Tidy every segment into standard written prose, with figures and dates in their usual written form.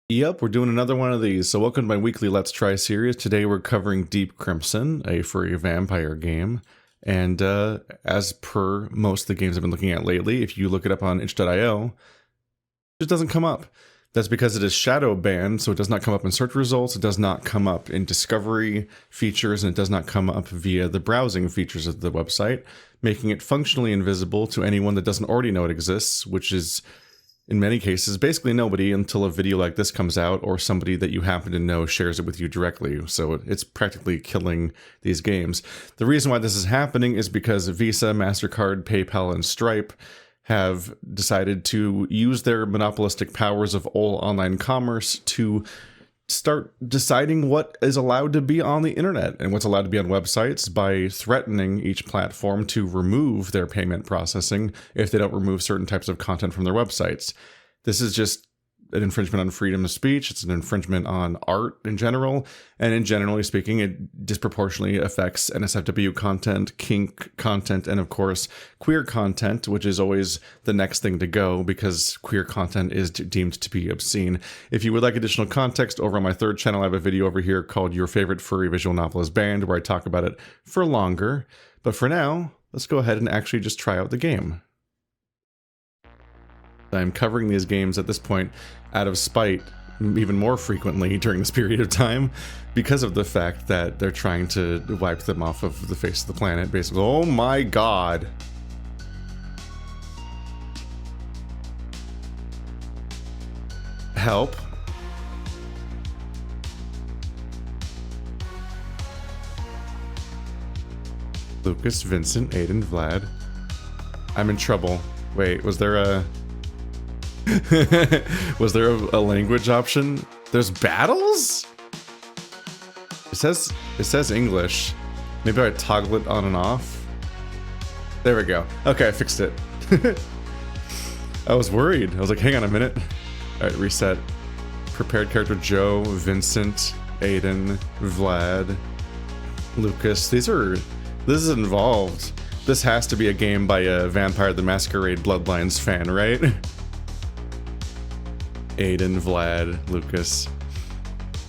Yep, we're doing another one of these. So welcome to my weekly Let's Try series. Today we're covering Deep Crimson, a furry vampire game. And as per most of the games I've been looking at lately, if you look it up on itch.io, it just doesn't come up. That's because it is shadow banned, so it does not come up in search results, it does not come up in discovery features, and it does not come up via the browsing features of the website, making it functionally invisible to anyone that doesn't already know it exists, which is in many cases, basically nobody until a video like this comes out or somebody that you happen to know shares it with you directly. So it's practically killing these games. The reason why this is happening is because Visa, MasterCard, PayPal, and Stripe have decided to use their monopolistic powers of all online commerce to start deciding what is allowed to be on the internet and what's allowed to be on websites by threatening each platform to remove their payment processing if they don't remove certain types of content from their websites. This is just an infringement on freedom of speech. It's an infringement on art in general. And in generally speaking, it disproportionately affects NSFW content, kink content, and of course, queer content, which is always the next thing to go because queer content is deemed to be obscene. If you would like additional context, over on my third channel, I have a video over here called Your Favorite Furry Visual Novel is Banned, where I talk about it for longer. But for now, let's go ahead and actually just try out the game. I'm covering these games at this point out of spite even more frequently during this period of time because of the fact that they're trying to wipe them off of the face of the planet, basically. Oh my god. Help. Lucas, Vincent, Aiden, Vlad. I'm in trouble. Wait, was there a... was there a language option? There's battles? It says English. Maybe I toggle it on and off. There we go. Okay, I fixed it. I was worried. I was like, hang on a minute. All right, reset. Prepared character Joe, Vincent, Aiden, Vlad, Lucas. This is involved. This has to be a game by a Vampire the Masquerade Bloodlines fan, right? Aiden, Vlad, Lucas.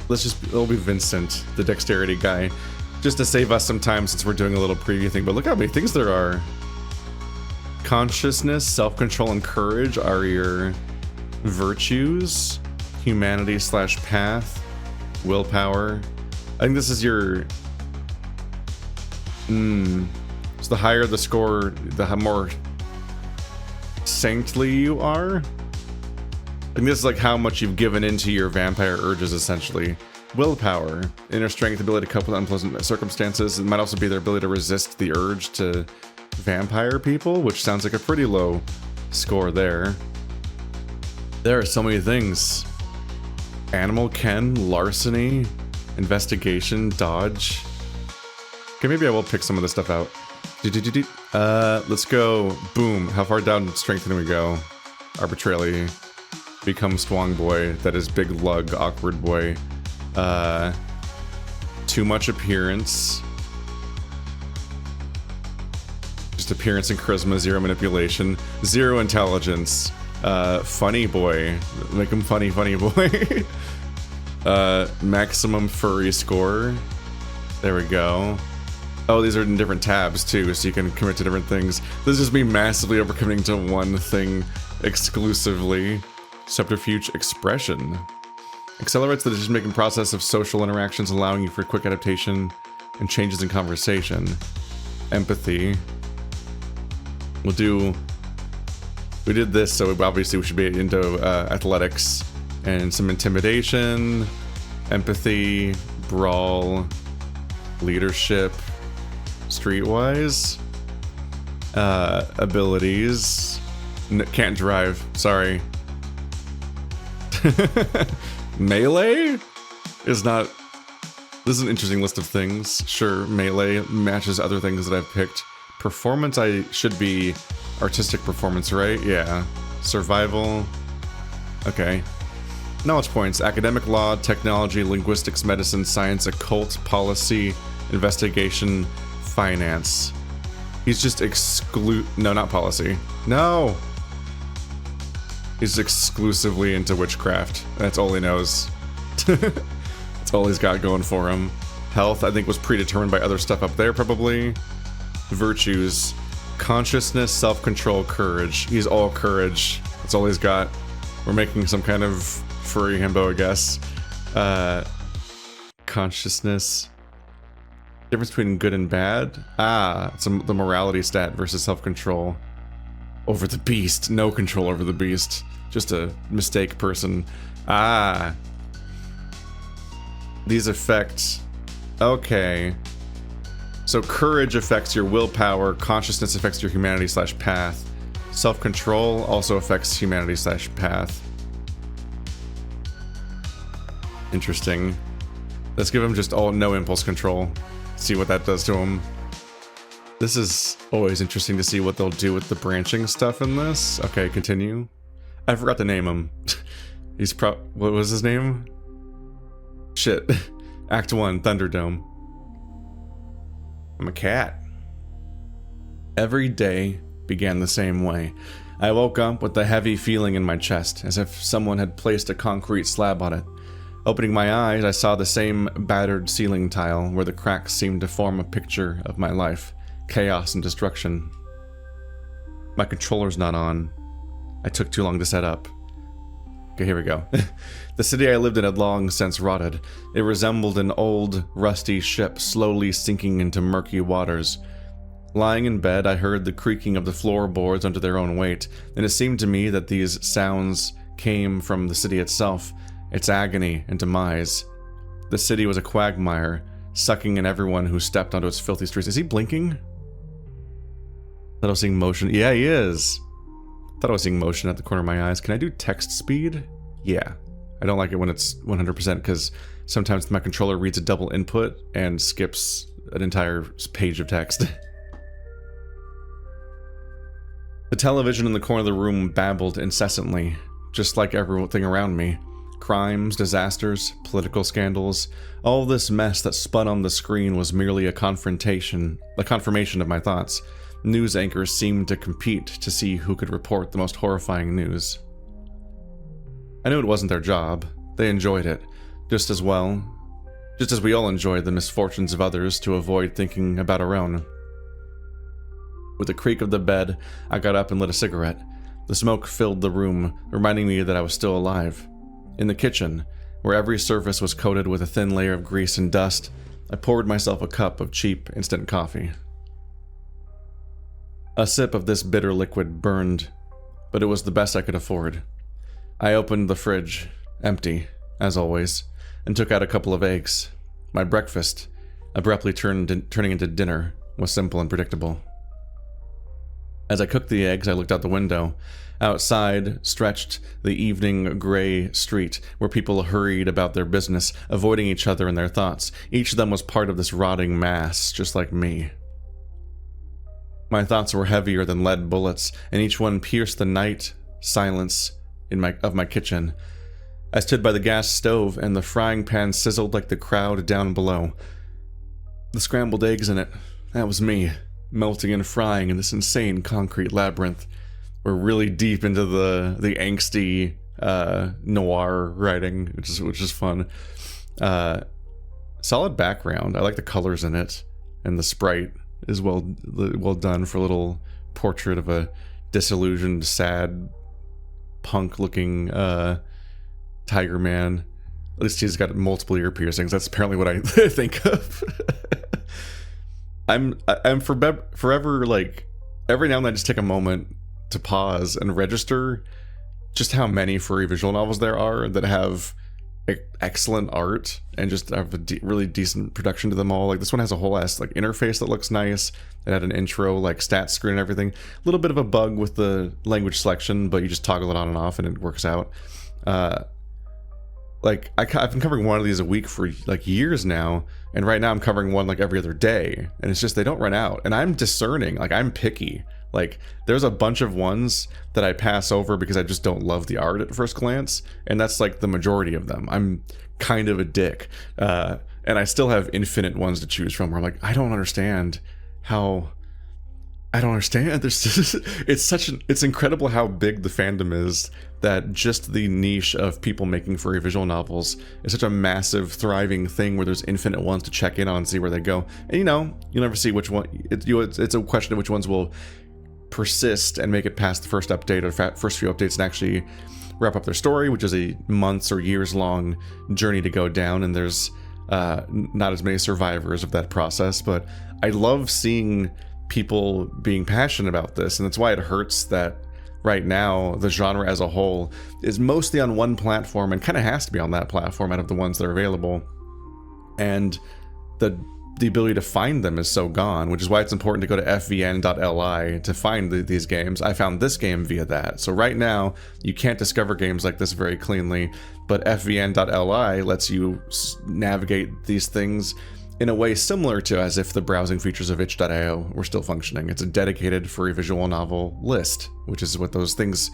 It'll be Vincent, the dexterity guy, just to save us some time since we're doing a little preview thing. But look how many things there are. Consciousness, self-control, and courage are your virtues. Humanity / path. Willpower. I think this is your... So the higher the score, the more saintly you are. I think this is like how much you've given into your vampire urges, essentially. Willpower, inner strength, ability to cope with unpleasant circumstances. It might also be their ability to resist the urge to vampire people, which sounds like a pretty low score there. There are so many things. Animal ken, larceny, investigation, dodge. Okay, maybe I will pick some of this stuff out. Let's go. Boom. How far down strength can we go? Arbitrarily. Become strong boy. That is big lug awkward boy. Too much appearance. Just appearance and charisma. 0 manipulation. 0 intelligence. Funny boy. Make him funny boy. Maximum furry score. There we go. Oh, these are in different tabs too, so you can commit to different things. This is just me massively overcommitting to one thing exclusively. Subterfuge expression. Accelerates the decision-making process of social interactions, allowing you for quick adaptation and changes in conversation. Empathy. We did this, so obviously we should be into athletics and some intimidation, empathy, brawl, leadership, streetwise, abilities. Can't drive, sorry. Melee is not... This is an interesting list of things. Sure, melee matches other things that I've picked. Performance, I should be artistic performance, right? Yeah. Survival. Okay. Knowledge points. Academic law, technology, linguistics, medicine, science, occult, policy, investigation, finance. He's just No, not policy. No! He's exclusively into witchcraft. That's all he knows. That's all he's got going for him. Health, I think, was predetermined by other stuff up there, probably. Virtues. Consciousness, self-control, courage. He's all courage. That's all he's got. We're making some kind of furry himbo, I guess. Consciousness. Difference between good and bad? It's the morality stat versus self-control. Over the beast. No control over the beast. Just a mistake person. These affect... Okay. So courage affects your willpower. Consciousness affects your humanity/path. Self-control also affects humanity/path. Interesting. Let's give him just no impulse control. See what that does to him. This is always interesting to see what they'll do with the branching stuff in this. Okay, continue. I forgot to name him. He's what was his name? Shit. Act 1, Thunderdome. I'm a cat. Every day began the same way. I woke up with a heavy feeling in my chest, as if someone had placed a concrete slab on it. Opening my eyes, I saw the same battered ceiling tile, where the cracks seemed to form a picture of my life. Chaos and destruction. My controller's not on. I took too long to set up. Okay, here we go. The city I lived in had long since rotted. It resembled an old, rusty ship slowly sinking into murky waters. Lying in bed, I heard the creaking of the floorboards under their own weight, and it seemed to me that these sounds came from the city itself, its agony and demise. The city was a quagmire, sucking in everyone who stepped onto its filthy streets. Is he blinking? Thought I was seeing motion. Yeah, he is. Thought I was seeing motion at the corner of my eyes. Can I do text speed? Yeah. I don't like it when it's 100% because sometimes my controller reads a double input and skips an entire page of text. The television in the corner of the room babbled incessantly, just like everything around me. Crimes, disasters, political scandals, all this mess that spun on the screen was merely a confirmation of my thoughts. News anchors seemed to compete to see who could report the most horrifying news. I knew it wasn't their job. They enjoyed it, just as we all enjoyed the misfortunes of others to avoid thinking about our own. With the creak of the bed, I got up and lit a cigarette. The smoke filled the room, reminding me that I was still alive. In the kitchen, where every surface was coated with a thin layer of grease and dust, I poured myself a cup of cheap instant coffee. A sip of this bitter liquid burned, but it was the best I could afford. I opened the fridge, empty, as always, and took out a couple of eggs. My breakfast, abruptly turning into dinner, was simple and predictable. As I cooked the eggs, I looked out the window. Outside stretched the evening gray street, where people hurried about their business, avoiding each other and their thoughts. Each of them was part of this rotting mass, just like me. My thoughts were heavier than lead bullets, and each one pierced the night silence of my kitchen. I stood by the gas stove, and the frying pan sizzled like the crowd down below. The scrambled eggs in it, that was me, melting and frying in this insane concrete labyrinth. We're really deep into the angsty noir writing, which is fun. Solid background. I like the colors in it, and the sprite is well done for a little portrait of a disillusioned, sad, punk-looking tiger man. At least he's got multiple ear piercings. That's apparently what I think of. I'm forever, like, every now and then I just take a moment to pause and register just how many furry visual novels there are that have excellent art and just have a really decent production to them all. Like, this one has a whole ass like interface that looks nice. It had an intro like stats screen and everything. A little bit of a bug with the language selection, but you just toggle it on and off and it works out. Like, I've been covering one of these a week for like years now, and right now I'm covering one like every other day, and it's just they don't run out. And I'm discerning, like I'm picky. Like, there's a bunch of ones that I pass over because I just don't love the art at first glance, and that's like the majority of them. I'm kind of a dick, and I still have infinite ones to choose from where I'm like, I don't understand how I don't understand. It's incredible how big the fandom is, that just the niche of people making furry visual novels is such a massive, thriving thing where there's infinite ones to check in on and see where they go. And you'll never see which one. It's a question of which ones will persist and make it past the first update or first few updates and actually wrap up their story, which is a months or years long journey to go down. And there's not as many survivors of that process. But I love seeing people being passionate about this, and that's why it hurts that right now the genre as a whole is mostly on one platform and kind of has to be on that platform out of the ones that are available, and the ability to find them is so gone, which is why it's important to go to fvn.li to find these games. I found this game via that. So right now you can't discover games like this very cleanly, but fvn.li lets you navigate these things in a way similar to as if the browsing features of itch.io were still functioning. It's a dedicated furry visual novel list, which is what those things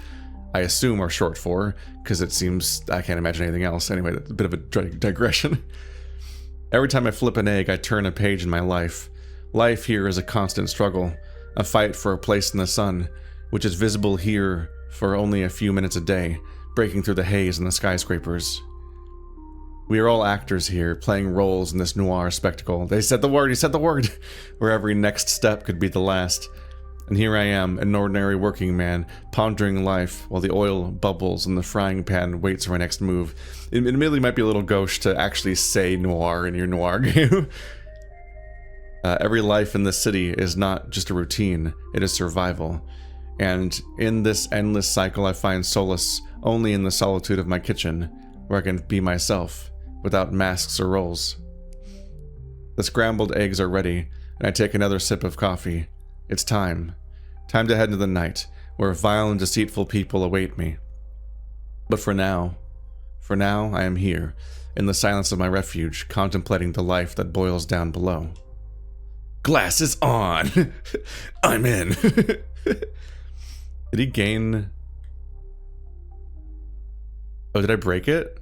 I assume are short for, because it seems I can't imagine anything else. Anyway, that's a bit of a digression. Every time I flip an egg, I turn a page in my life. Life here is a constant struggle, a fight for a place in the sun, which is visible here for only a few minutes a day, breaking through the haze and the skyscrapers. We are all actors here, playing roles in this noir spectacle. They said the word, he said the word, where every next step could be the last. And here I am, an ordinary working man, pondering life while the oil bubbles and the frying pan waits for my next move. It admittedly might be a little gauche to actually say noir in your noir game. Every life in this city is not just a routine, it is survival. And in this endless cycle, I find solace only in the solitude of my kitchen, where I can be myself, without masks or roles. The scrambled eggs are ready, and I take another sip of coffee. It's time. Time to head into the night, where vile and deceitful people await me. But for now I am here, in the silence of my refuge, contemplating the life that boils down below. Glasses on! I'm in! Did he gain... Oh, did I break it?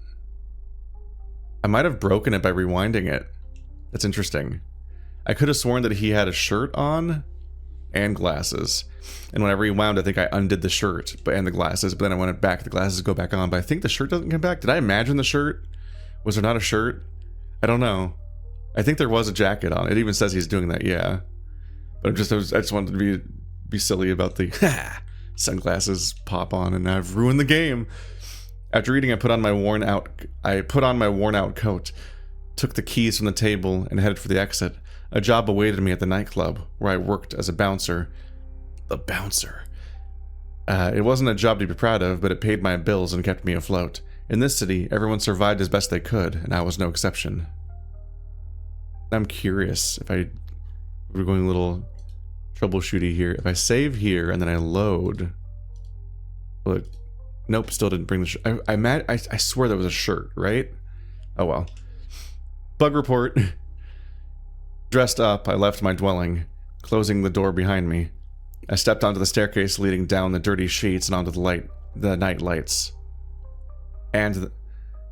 I might have broken it by rewinding it. That's interesting. I could have sworn that he had a shirt on and glasses. And when I rewound, I think I undid the shirt and the glasses, but then I went it back, the glasses go back on, but I think the shirt doesn't come back. Did I imagine the shirt? Was there not a shirt? I don't know. I think there was a jacket on. It even says he's doing that, yeah. But I just wanted to be silly about the sunglasses pop on, and I've ruined the game. After eating, I put on my worn out coat, took the keys from the table, and headed for the exit. A job awaited me at the nightclub, where I worked as a bouncer. The bouncer. It wasn't a job to be proud of, but it paid my bills and kept me afloat. In this city, everyone survived as best they could, and I was no exception. I'm curious if we're going a little troubleshooty here. If I save here and then I load, look. Nope, still didn't bring the shirt. I swear that was a shirt, right? Oh well. Bug report. Dressed up, I left my dwelling, closing the door behind me. I stepped onto the staircase leading down the dirty sheets and onto the night lights. And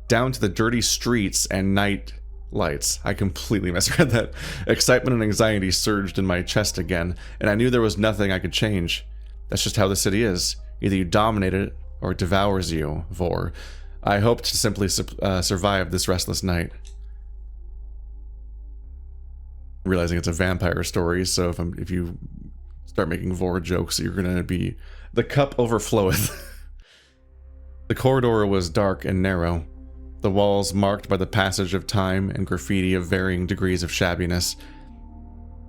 down to the dirty streets and night lights. I completely misread that. Excitement and anxiety surged in my chest again, and I knew there was nothing I could change. That's just how the city is. Either you dominate it, or it devours you, Vor. I hoped to simply survive this restless night. Realizing it's a vampire story, so if you start making Vor jokes, you're gonna be... The cup overfloweth. The corridor was dark and narrow, the walls marked by the passage of time and graffiti of varying degrees of shabbiness.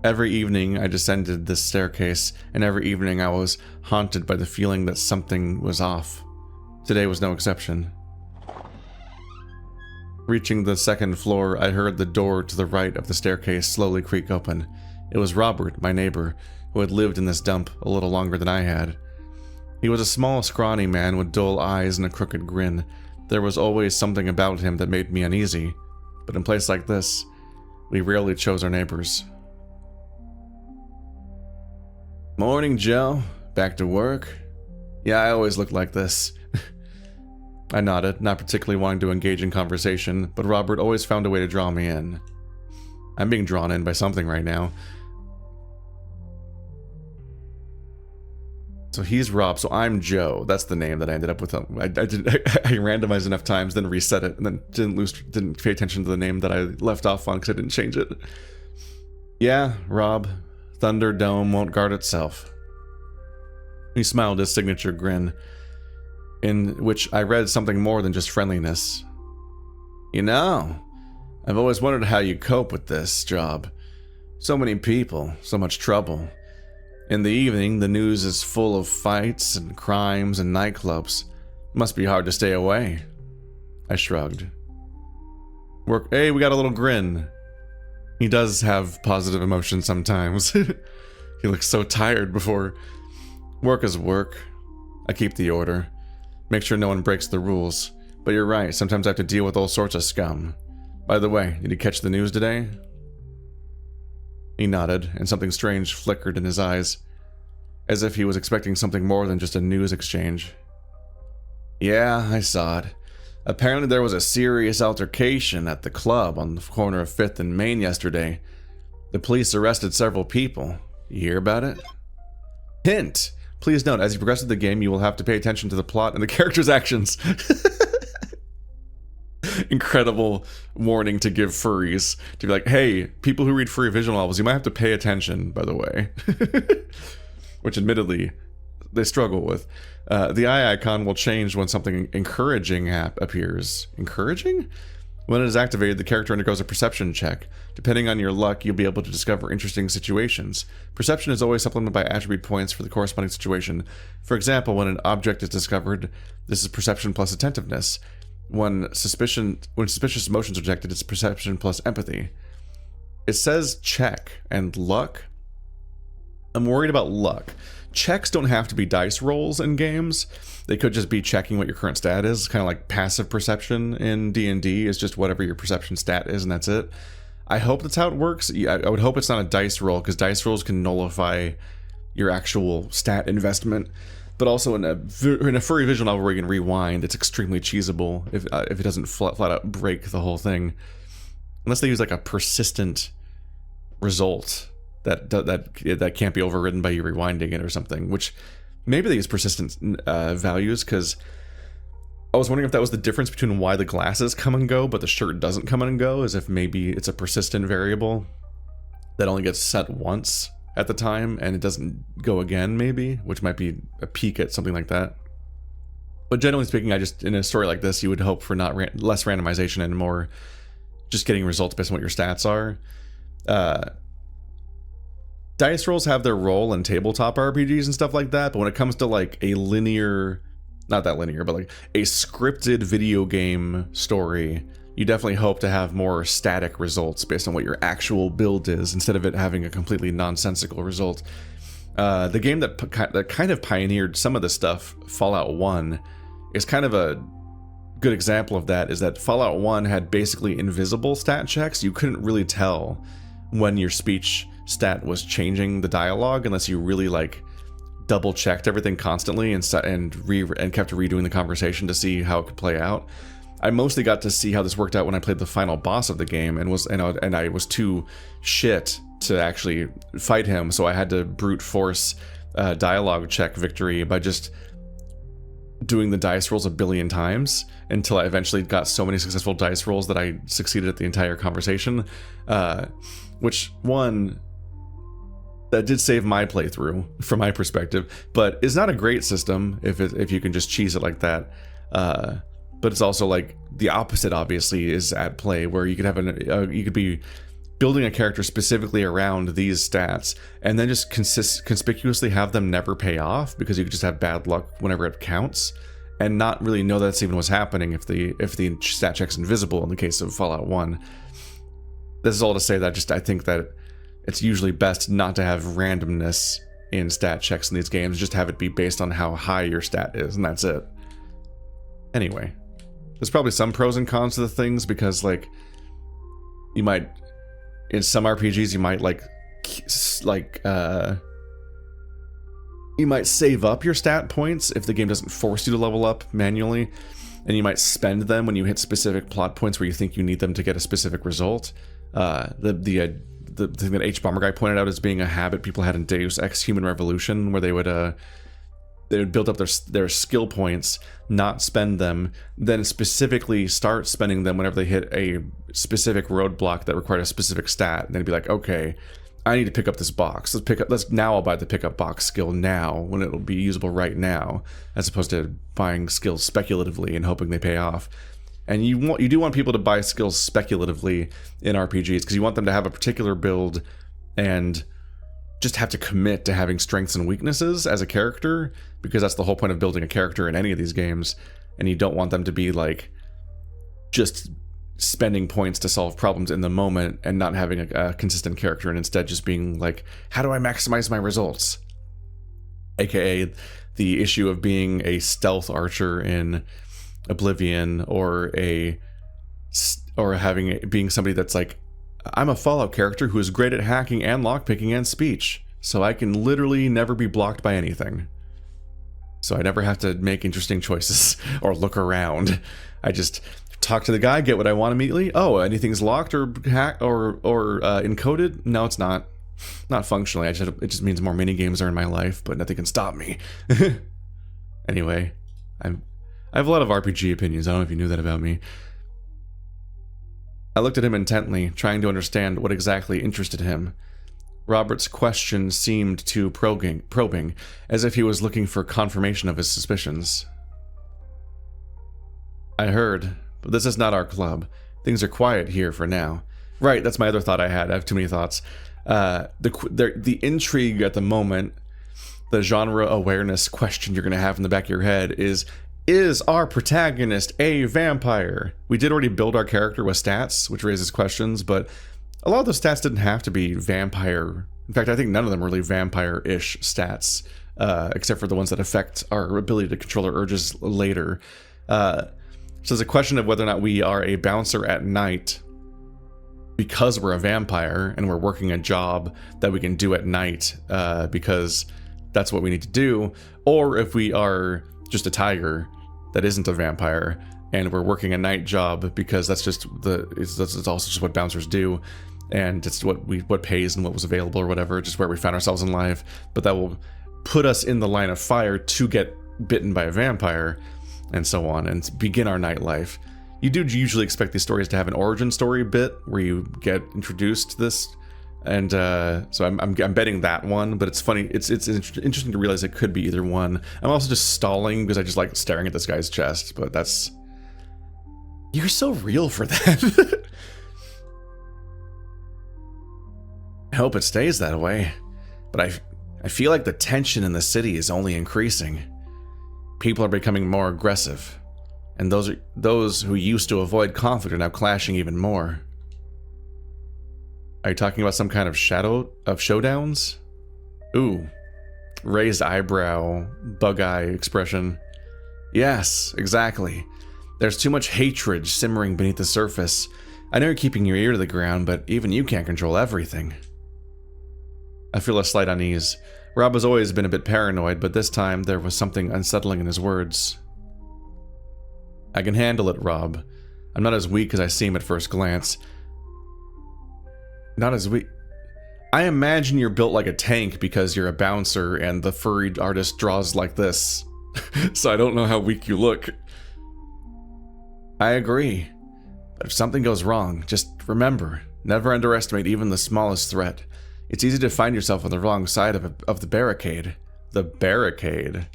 Every evening I descended this staircase, and every evening I was haunted by the feeling that something was off. Today was no exception. Reaching the second floor, I heard the door to the right of the staircase slowly creak open. It was Robert, my neighbor, who had lived in this dump a little longer than I had. He was a small, scrawny man with dull eyes and a crooked grin. There was always something about him that made me uneasy, but in a place like this, we rarely chose our neighbors. Morning, Joe. Back to work? Yeah, I always look like this. I nodded, not particularly wanting to engage in conversation, but Robert always found a way to draw me in. I'm being drawn in by something right now. So he's Rob, so I'm Joe. That's the name that I ended up with. I randomized enough times, then reset it, and then didn't pay attention to the name that I left off on because I didn't change it. Yeah, Rob. Thunderdome won't guard itself. He smiled his signature grin, in which I read something more than just friendliness. You know, I've always wondered how you cope with this job. So many people, so much trouble. In the evening, the news is full of fights and crimes and nightclubs. Must be hard to stay away. I shrugged. Hey, we got a little grin. He does have positive emotions sometimes. He looks so tired before. Work is work. I keep the order. Make sure no one breaks the rules. But you're right, sometimes I have to deal with all sorts of scum. By the way, did you catch the news today? He nodded, and something strange flickered in his eyes, as if he was expecting something more than just a news exchange. Yeah, I saw it. Apparently there was a serious altercation at the club on the corner of 5th and Main yesterday. The police arrested several people. You hear about it? Hint! Please note, as you progress through the game, you will have to pay attention to the plot and the character's actions. Incredible warning to give furries. To be like, hey, people who read furry visual novels, you might have to pay attention, by the way. Which admittedly, they struggle with. The eye icon will change when something encouraging appears. Encouraging? When it is activated, the character undergoes a perception check. Depending on your luck, you'll be able to discover interesting situations. Perception is always supplemented by attribute points for the corresponding situation. For example, when an object is discovered, this is perception plus attentiveness. When suspicious emotions are detected, it's perception plus empathy. It says check and luck. I'm worried about luck. Checks don't have to be dice rolls in games. They could just be checking what your current stat is. Kind of like passive perception in D&D is just whatever your perception stat is, and that's it. I hope that's how it works. I would hope it's not a dice roll, because dice rolls can nullify your actual stat investment. But also in a furry visual novel where you can rewind, it's extremely cheesable if it doesn't flat out break the whole thing. Unless they use like a persistent result that can't be overridden by you rewinding it or something, which maybe they use persistent values, because I was wondering if that was the difference between why the glasses come and go but the shirt doesn't come and go, as if maybe it's a persistent variable that only gets set once at the time and it doesn't go again, maybe, which might be a peek at something like that. But generally speaking, in a story like this, you would hope for less randomization and more just getting results based on what your stats are. Dice rolls have their role in tabletop RPGs and stuff like that, but when it comes to like a linear, not that linear, but like a scripted video game story, you definitely hope to have more static results based on what your actual build is, instead of it having a completely nonsensical result. The game that kind of pioneered some of this stuff, Fallout 1, is kind of a good example of that, is that Fallout 1 had basically invisible stat checks. You couldn't really tell when your speech stat was changing the dialogue unless you really like double checked everything constantly and kept redoing the conversation to see how it could play out. I mostly got to see how this worked out when I played the final boss of the game and I was too shit to actually fight him, so I had to brute force dialogue check victory by just doing the dice rolls a billion times until I eventually got so many successful dice rolls that I succeeded at the entire conversation. Which one, that did save my playthrough from my perspective, but it's not a great system if you can just cheese it like that. But it's also like the opposite, obviously, is at play, where you could have you could be building a character specifically around these stats, and then just conspicuously have them never pay off because you could just have bad luck whenever it counts, and not really know that's even what's happening if the stat check's invisible in the case of Fallout 1. This is all to say that I think that it's usually best not to have randomness in stat checks in these games, just have it be based on how high your stat is, and that's it. Anyway, there's probably some pros and cons to the things, because like you might, in some RPGs, you might you might save up your stat points if the game doesn't force you to level up manually, and you might spend them when you hit specific plot points where you think you need them to get a specific result. The thing that H. Bomber Guy pointed out as being a habit people had in Deus Ex Human Revolution, where they would they would build up their skill points, not spend them, then specifically start spending them whenever they hit a specific roadblock that required a specific stat. And they'd be like, okay, I need to pick up this box. Now I'll buy the pickup box skill now when it'll be usable right now, as opposed to buying skills speculatively and hoping they pay off. And you do want people to buy skills speculatively in RPGs because you want them to have a particular build and just have to commit to having strengths and weaknesses as a character, because that's the whole point of building a character in any of these games. And you don't want them to be like just spending points to solve problems in the moment and not having a consistent character, and instead just being like, how do I maximize my results? AKA the issue of being a stealth archer in Oblivion, or being somebody that's like, I'm a Fallout character who is great at hacking and lockpicking and speech, so I can literally never be blocked by anything. So I never have to make interesting choices or look around. I just talk to the guy, get what I want immediately. Oh, anything's locked or hacked or encoded? No, it's not. Not functionally. It just means more mini games are in my life, but nothing can stop me. Anyway, I have a lot of RPG opinions. I don't know if you knew that about me. I looked at him intently, trying to understand what exactly interested him. Robert's question seemed too probing, as if he was looking for confirmation of his suspicions. I heard, but this is not our club. Things are quiet here for now. Right, that's my other thought I had. I have too many thoughts. The intrigue at the moment, the genre awareness question you're going to have in the back of your head is our protagonist a vampire? We did already build our character with stats, which raises questions, but a lot of those stats didn't have to be vampire. In fact, I think none of them are really vampire-ish stats, except for the ones that affect our ability to control our urges later. So there's a question of whether or not we are a bouncer at night because we're a vampire and we're working a job that we can do at night because that's what we need to do, or if we are just a tiger that isn't a vampire and we're working a night job because that's also just what bouncers do, and it's what pays and what was available or whatever, just where we found ourselves in life. But that will put us in the line of fire to get bitten by a vampire and so on, and begin our nightlife. You do usually expect these stories to have an origin story bit where you get introduced to this, and so I'm betting that one. But it's funny, it's interesting to realize it could be either one. I'm also just stalling because I just like staring at this guy's chest, but that's... You're so real for that. I hope it stays that way, but I feel like the tension in the city is only increasing. People are becoming more aggressive, and those who used to avoid conflict are now clashing even more. Are you talking about some kind of showdowns? Ooh, raised eyebrow, bug eye expression. Yes, exactly. There's too much hatred simmering beneath the surface. I know you're keeping your ear to the ground, but even you can't control everything. I feel a slight unease. Rob has always been a bit paranoid, but this time there was something unsettling in his words. I can handle it, Rob. I'm not as weak as I seem at first glance. Not as weak... I imagine you're built like a tank because you're a bouncer and the furry artist draws like this. So I don't know how weak you look. I agree. But if something goes wrong, just remember, never underestimate even the smallest threat. It's easy to find yourself on the wrong side of the barricade. The barricade.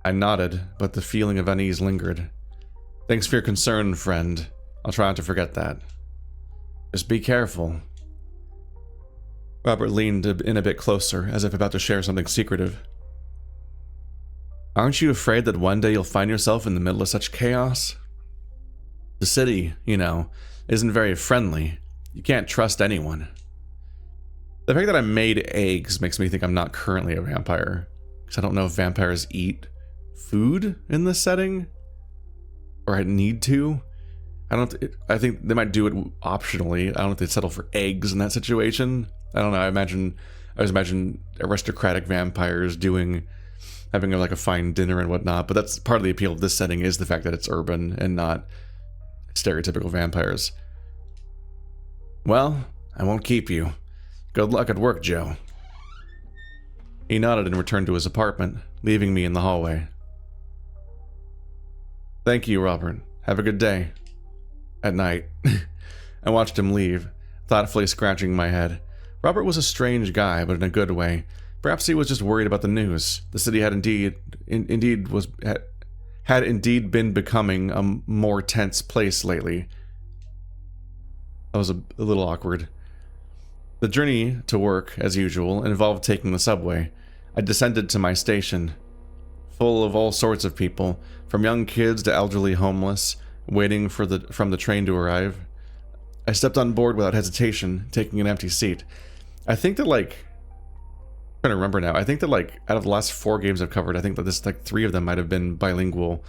I nodded, but the feeling of unease lingered. Thanks for your concern, friend. I'll try not to forget that. Just be careful. Robert leaned in a bit closer, as if about to share something secretive. Aren't you afraid that one day you'll find yourself in the middle of such chaos? The city, you know, isn't very friendly. You can't trust anyone. The fact that I made eggs makes me think I'm not currently a vampire, because I don't know if vampires eat food in this setting, or I need to. I think they might do it optionally. I don't know if they'd settle for eggs in that situation. I don't know. I always imagine aristocratic vampires having like a fine dinner and whatnot. But that's part of the appeal of this setting, is the fact that it's urban and not stereotypical vampires. Well, I won't keep you. Good luck at work, Joe. He nodded and returned to his apartment, leaving me in the hallway. Thank you, Robert. Have a good day. At night. I watched him leave, thoughtfully scratching my head. Robert was a strange guy, but in a good way. Perhaps he was just worried about the news. The city had indeed been becoming a more tense place lately. That was a little awkward. The journey to work, as usual, involved taking the subway. I descended to my station, full of all sorts of people, from young kids to elderly homeless, waiting for the train to arrive. I stepped on board without hesitation, taking an empty seat. I think that, like, I'm trying to remember now, I think that, like, out of the last 4 games I've covered, I think that this, like, 3 of them might have been bilingual.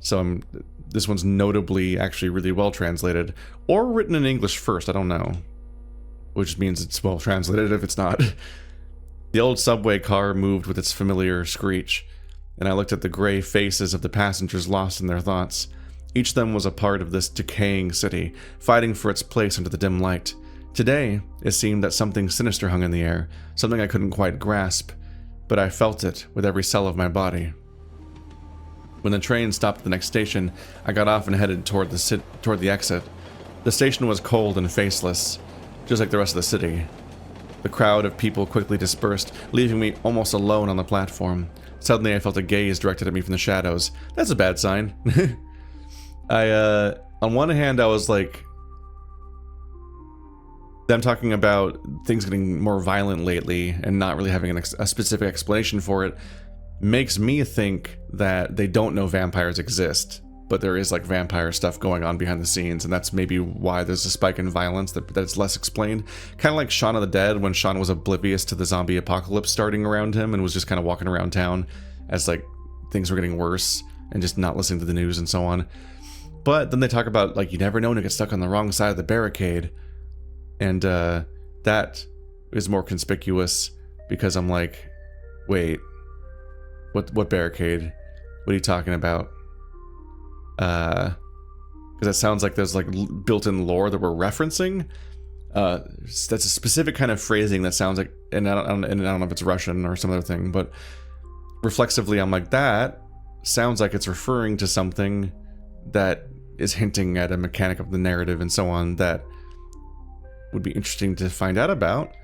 So this one's notably actually really well translated. Or written in English first, I don't know. Which means it's well translated if it's not. The old subway car moved with its familiar screech, and I looked at the gray faces of the passengers lost in their thoughts. Each of them was a part of this decaying city, fighting for its place under the dim light. Today, it seemed that something sinister hung in the air, something I couldn't quite grasp, but I felt it with every cell of my body. When the train stopped at the next station, I got off and headed toward the exit. The station was cold and faceless, just like the rest of the city. The crowd of people quickly dispersed, leaving me almost alone on the platform. Suddenly, I felt a gaze directed at me from the shadows. That's a bad sign. On one hand, I was like, them talking about things getting more violent lately and not really having a specific explanation for it makes me think that they don't know vampires exist, but there is like vampire stuff going on behind the scenes, and that's maybe why there's a spike in violence that's less explained. Kind of like Shaun of the Dead, when Shaun was oblivious to the zombie apocalypse starting around him and was just kind of walking around town as like things were getting worse and just not listening to the news and so on. But then they talk about, like, you never know when to get stuck on the wrong side of the barricade. And that is more conspicuous because I'm like, wait, what barricade? What are you talking about? Because that sounds like there's like built-in lore that we're referencing. That's a specific kind of phrasing that sounds like, and I don't know if it's Russian or some other thing, but reflexively I'm like, that sounds like it's referring to something that is hinting at a mechanic of the narrative and so on that would be interesting to find out about.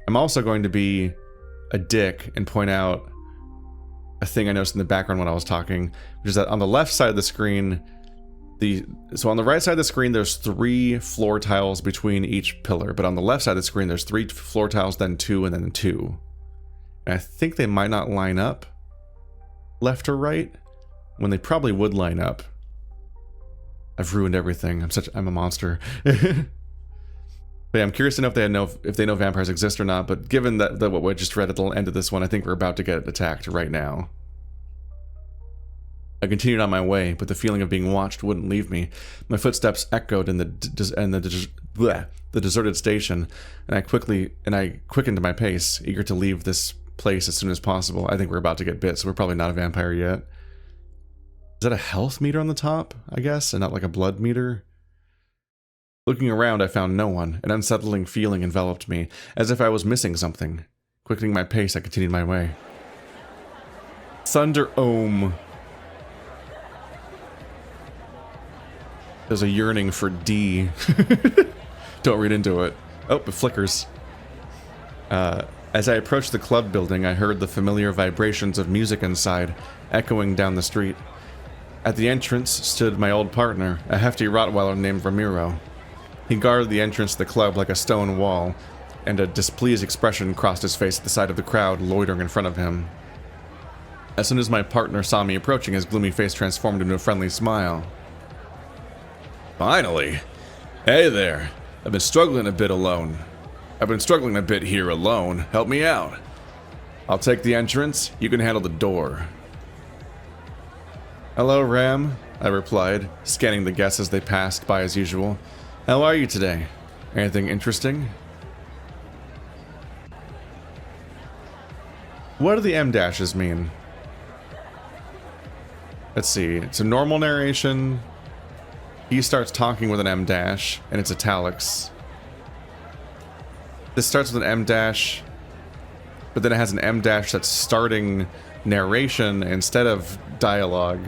I'm also going to be a dick and point out a thing I noticed in the background when I was talking, which is that on the left side of the screen, so on the right side of the screen, there's 3 floor tiles between each pillar, but on the left side of the screen, there's 3 floor tiles, then 2, and then 2. And I think they might not line up left or right when they probably would line up. I've ruined everything. I'm a monster. But yeah, I'm curious to know if they know vampires exist or not, but given that what we just read at the end of this one, I think we're about to get attacked right now. I continued on my way, but the feeling of being watched wouldn't leave me. My footsteps echoed in the deserted station, and I quickened my pace, eager to leave this place as soon as possible. I think we're about to get bit, so we're probably not a vampire yet. Is that a health meter on the top, I guess, and not like a blood meter? Looking around, I found no one. An unsettling feeling enveloped me, as if I was missing something. Quickening my pace, I continued my way. Thunder Ohm. There's a yearning for D. Don't read into it. Oh, it flickers. As I approached the club building, I heard the familiar vibrations of music inside, echoing down the street. At the entrance stood my old partner, a hefty Rottweiler named Ramiro. He guarded the entrance to the club like a stone wall, and a displeased expression crossed his face at the sight of the crowd loitering in front of him. As soon as my partner saw me approaching, his gloomy face transformed into a friendly smile. Finally! Hey there! I've been struggling a bit here alone. Help me out. I'll take the entrance, you can handle the door. Hello, Ram, I replied, scanning the guests as they passed by as usual. How are you today? Anything interesting? What do the M dashes mean? Let's see. It's a normal narration. He starts talking with an M dash, and it's italics. This starts with an M dash. but then it has an M dash that's starting narration instead of dialogue.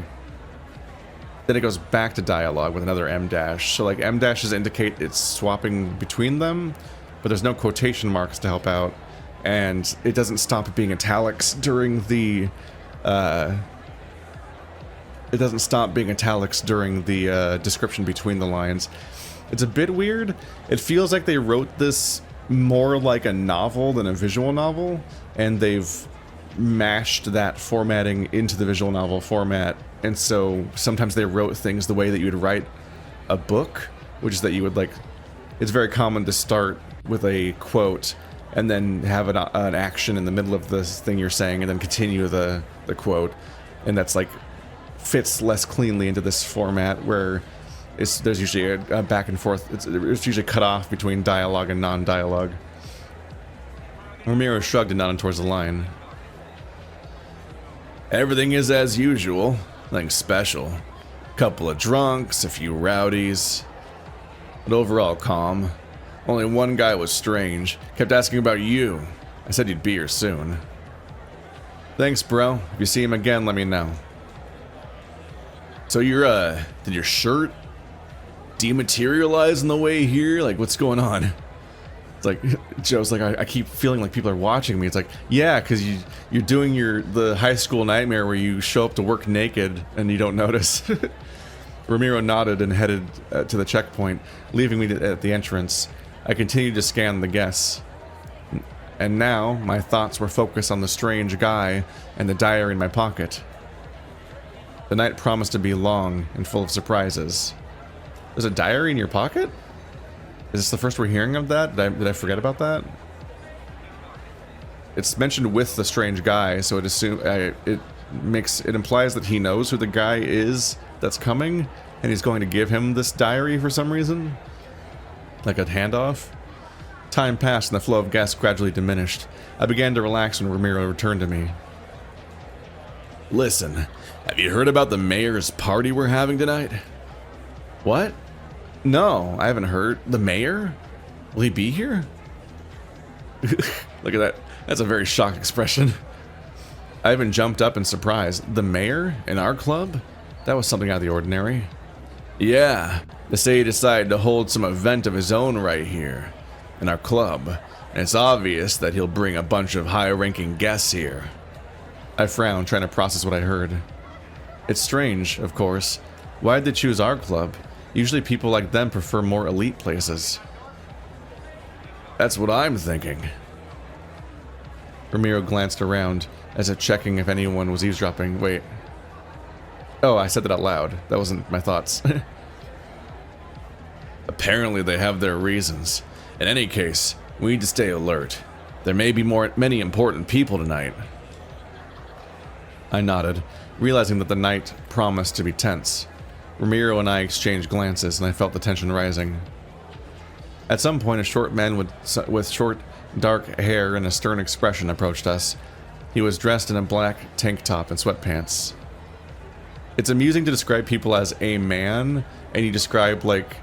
Then it goes back to dialogue with another M dash. So like M dashes indicate it's swapping between them, but there's no quotation marks to help out, and it doesn't stop being italics during the description between the lines. It's a bit weird. It feels like they wrote this more like a novel than a visual novel, and they've mashed that formatting into the visual novel format. And so sometimes they wrote things the way that you would write a book, which is that you would like, it's very common to start with a quote and then have an action in the middle of this thing you're saying and then continue the quote. And that's like fits less cleanly into this format where there's usually a back and forth. It's usually cut off between dialogue and non-dialogue. Ramiro shrugged and nodded towards the line. Everything is as usual. Nothing special. Couple of drunks, a few rowdies. But overall calm. Only one guy was strange. Kept asking about you. I said you'd be here soon. Thanks, bro. If you see him again, let me know. So did your shirt dematerialize on the way here? Like, what's going on? It's like, Joe's like, I keep feeling like people are watching me. It's like, yeah, because you're doing the high school nightmare where you show up to work naked and you don't notice. Ramiro nodded and headed to the checkpoint, leaving me at the entrance. I continued to scan the guests. And now, my thoughts were focused on the strange guy and the diary in my pocket. The night promised to be long and full of surprises. There's a diary in your pocket? Is this the first we're hearing of that? Did I forget about that? It's mentioned with the strange guy, so it implies that he knows who the guy is that's coming, and he's going to give him this diary for some reason, like a handoff. Time passed, and the flow of guests gradually diminished. I began to relax when Ramiro returned to me. Listen, have you heard about the mayor's party we're having tonight? What? No, I haven't heard. The mayor? Will he be here? Look at that. That's a very shocked expression. I even jumped up in surprise. The mayor? In our club? That was something out of the ordinary. Yeah, they say he decided to hold some event of his own right here, in our club, and it's obvious that he'll bring a bunch of high-ranking guests here. I frowned, trying to process what I heard. It's strange, of course. Why'd they choose our club? Usually people like them prefer more elite places. That's what I'm thinking. Ramiro glanced around, as if checking if anyone was eavesdropping. Wait. Oh, I said that out loud. That wasn't my thoughts. Apparently they have their reasons. In any case, we need to stay alert. There may be many important people tonight. I nodded, realizing that the night promised to be tense. Ramiro and I exchanged glances, and I felt the tension rising. At some point, a short man with short, dark hair and a stern expression approached us. He was dressed in a black tank top and sweatpants. It's amusing to describe people as a man, and you describe like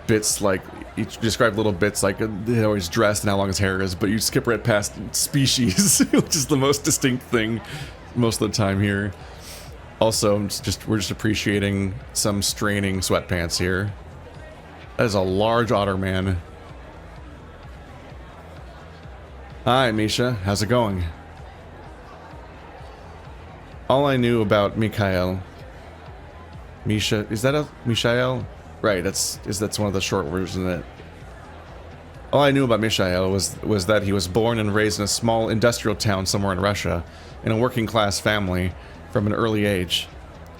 bits like you describe little bits like how he's dressed and how long his hair is, but you skip right past species, which is the most distinct thing most of the time here. Also, we're just appreciating some straining sweatpants here. That is a large otter man. Hi, Misha. How's it going? All I knew about Mikhail. Misha, is that a Mishael? Right, that's one of the short versions of it. All I knew about Mishael was that he was born and raised in a small industrial town somewhere in Russia, in a working class family from an early age.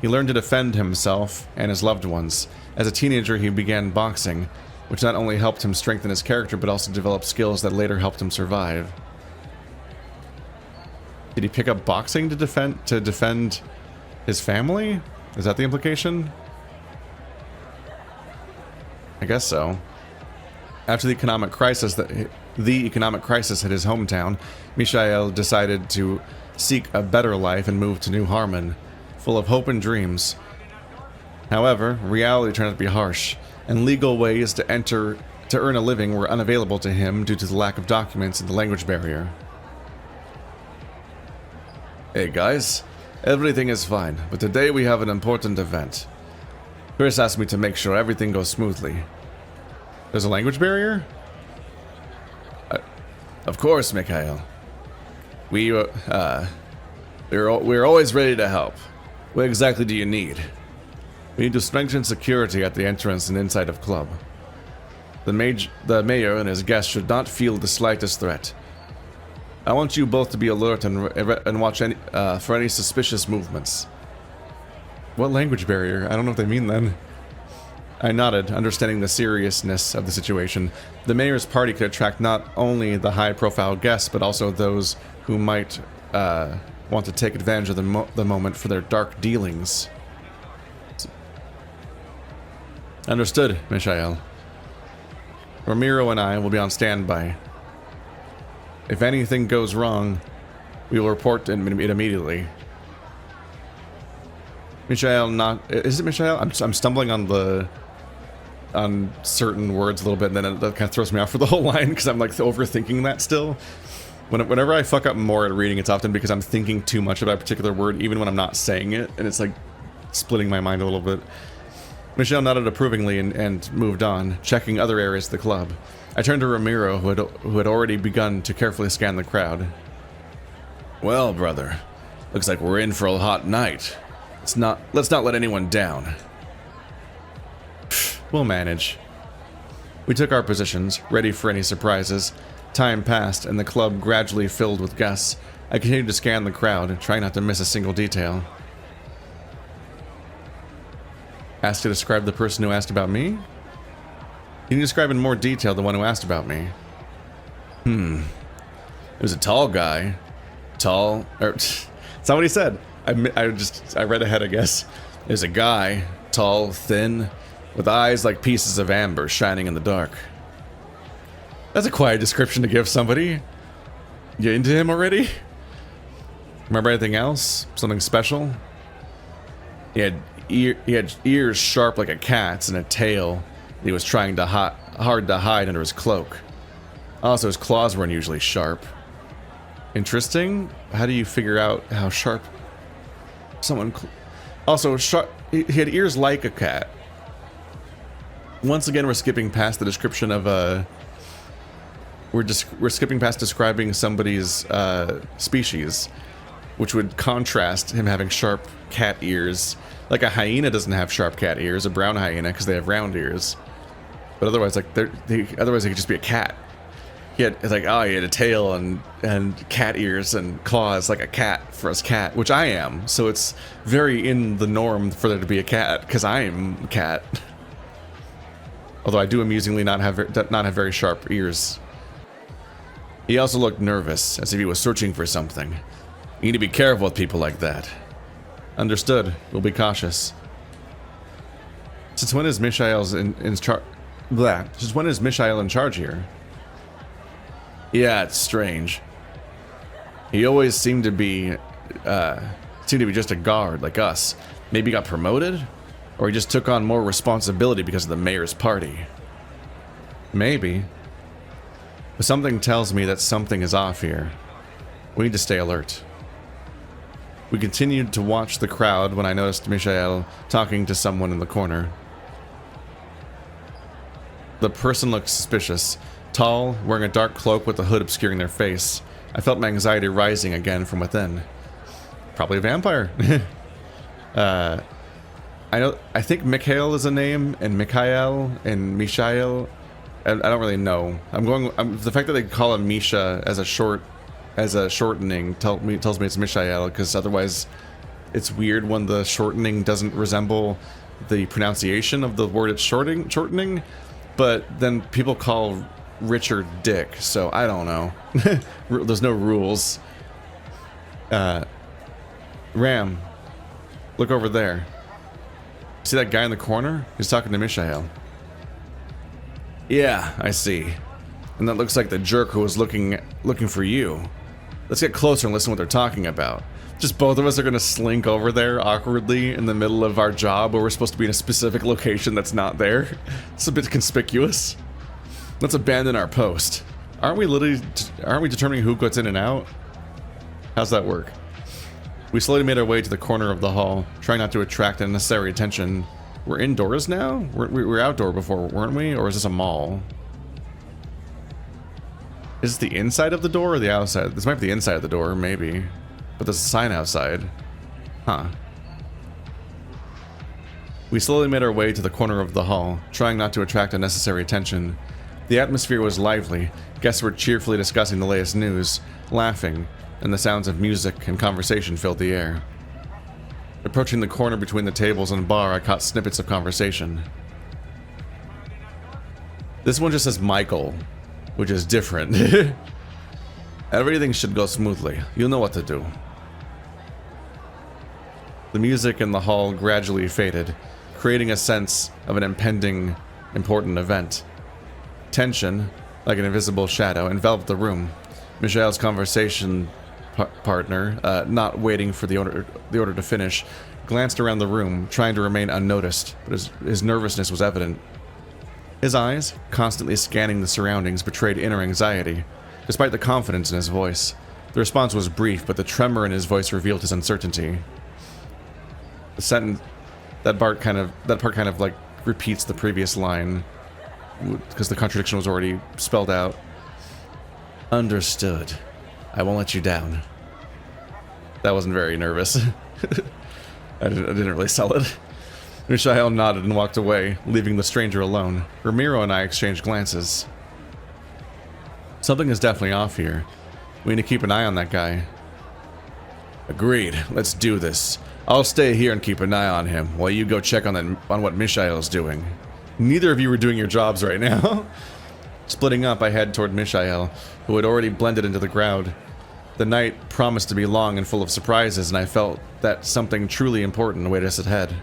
He learned to defend himself and his loved ones. As a teenager, he began boxing, which not only helped him strengthen his character, but also develop skills that later helped him survive. Did he pick up boxing to defend his family? Is that the implication? I guess so. After the economic crisis hit his hometown, Mishael decided to seek a better life and move to New Harmon, full of hope and dreams. However, reality turned out to be harsh, and legal ways to earn a living were unavailable to him due to the lack of documents and the language barrier. Hey guys, everything is fine, but today we have an important event. Chris asked me to make sure everything goes smoothly. There's a language barrier? Of course, Mikhail. We're always ready to help. What exactly do you need? We need to strengthen security at the entrance and inside of club. The mayor and his guests should not feel the slightest threat. I want you both to be alert and watch for any suspicious movements. What language barrier? I don't know what they mean then. I nodded, understanding the seriousness of the situation. The mayor's party could attract not only the high-profile guests, but also those who might want to take advantage of the moment for their dark dealings. Understood, Mishael. Ramiro and I will be on standby. If anything goes wrong, we will report it immediately. Mishael, is it Mishael? I'm stumbling on certain words a little bit, and then that kind of throws me off for the whole line because I'm like overthinking that still. Whenever I fuck up more at reading, it's often because I'm thinking too much about a particular word, even when I'm not saying it, and it's like splitting my mind a little bit. Michelle nodded approvingly and moved on, checking other areas of the club. I turned to Ramiro, who had already begun to carefully scan the crowd. Well, brother, looks like we're in for a hot night. Let's not let anyone down. We'll manage. We took our positions, ready for any surprises. Time passed, and the club gradually filled with guests. I continued to scan the crowd, trying not to miss a single detail. Asked to describe the person who asked about me? Can you describe in more detail the one who asked about me? It was a tall guy. Tall, it's not what he said. I read ahead, I guess. It was a guy, tall, thin, with eyes like pieces of amber shining in the dark. That's a quiet description to give somebody. You into him already? Remember anything else? Something special? He had ears sharp like a cat's and a tail he was trying hard to hide under his cloak. Also, his claws were unusually sharp. Interesting. How do you figure out how sharp someone... Also, he had ears like a cat. Once again, we're skipping past the description of a... We're skipping past describing somebody's species, which would contrast him having sharp cat ears. Like a hyena doesn't have sharp cat ears, a brown hyena, because they have round ears. But otherwise, like otherwise they could just be a cat. He had a tail and cat ears and claws like a cat for us cat, which I am. So it's very in the norm for there to be a cat because I am a cat. Although I do amusingly not have very sharp ears. He also looked nervous, as if he was searching for something. You need to be careful with people like that. Understood. We'll be cautious. Since when is Mishael in charge? Since when is Mishael in charge here? Yeah, it's strange. He always seemed to be just a guard like us. Maybe got promoted, or he just took on more responsibility because of the mayor's party. Maybe. But something tells me that something is off here. We need to stay alert. We continued to watch the crowd when I noticed Mishael talking to someone in the corner. The person looked suspicious. Tall, wearing a dark cloak with a hood obscuring their face. I felt my anxiety rising again from within. Probably a vampire. I think Mikhail is a name, and Mikhail, and Mishael. I don't really know. The fact that they call him Misha as a shortening tells me it's Mishael, because otherwise it's weird when the shortening doesn't resemble the pronunciation of the word it's shortening, but then people call Richard Dick, so I don't know. There's no rules. Ram, look over there. See that guy in the corner? He's talking to Mishael. Yeah, I see. And that looks like the jerk who was looking for you. Let's get closer and listen to what they're talking about. Just both of us are gonna slink over there awkwardly in the middle of our job where we're supposed to be in a specific location that's not there. It's a bit conspicuous. Let's abandon our post. Aren't we determining who gets in and out? How's that work? We slowly made our way to the corner of the hall, trying not to attract unnecessary attention. We're indoors now? We were outdoor before, weren't we? Or is this a mall? Is this the inside of the door or the outside? This might be the inside of the door, maybe. But there's a sign outside. Huh. We slowly made our way to the corner of the hall, trying not to attract unnecessary attention. The atmosphere was lively. Guests were cheerfully discussing the latest news, laughing, and the sounds of music and conversation filled the air. Approaching the corner between the tables and bar, I caught snippets of conversation. This one just says Michael, which is different. Everything should go smoothly. You know what to do. The music in the hall gradually faded, creating a sense of an impending, important event. Tension, like an invisible shadow, enveloped the room. Michelle's conversation partner, not waiting for the order to finish, glanced around the room, trying to remain unnoticed, but his nervousness was evident. His eyes, constantly scanning the surroundings, betrayed inner anxiety, despite the confidence in his voice. The response was brief, but the tremor in his voice revealed his uncertainty. The sentence, that part kind of like repeats the previous line, because the contradiction was already spelled out. Understood. I won't let you down. That wasn't very nervous. I didn't really sell it. Michael nodded and walked away, leaving the stranger alone. Ramiro and I exchanged glances. Something is definitely off here. We need to keep an eye on that guy. Agreed. Let's do this. I'll stay here and keep an eye on him, while you go check on what Michael's doing. Neither of you are doing your jobs right now. Splitting up, I head toward Michael, who had already blended into the crowd. The night promised to be long and full of surprises, and I felt that something truly important awaited us ahead.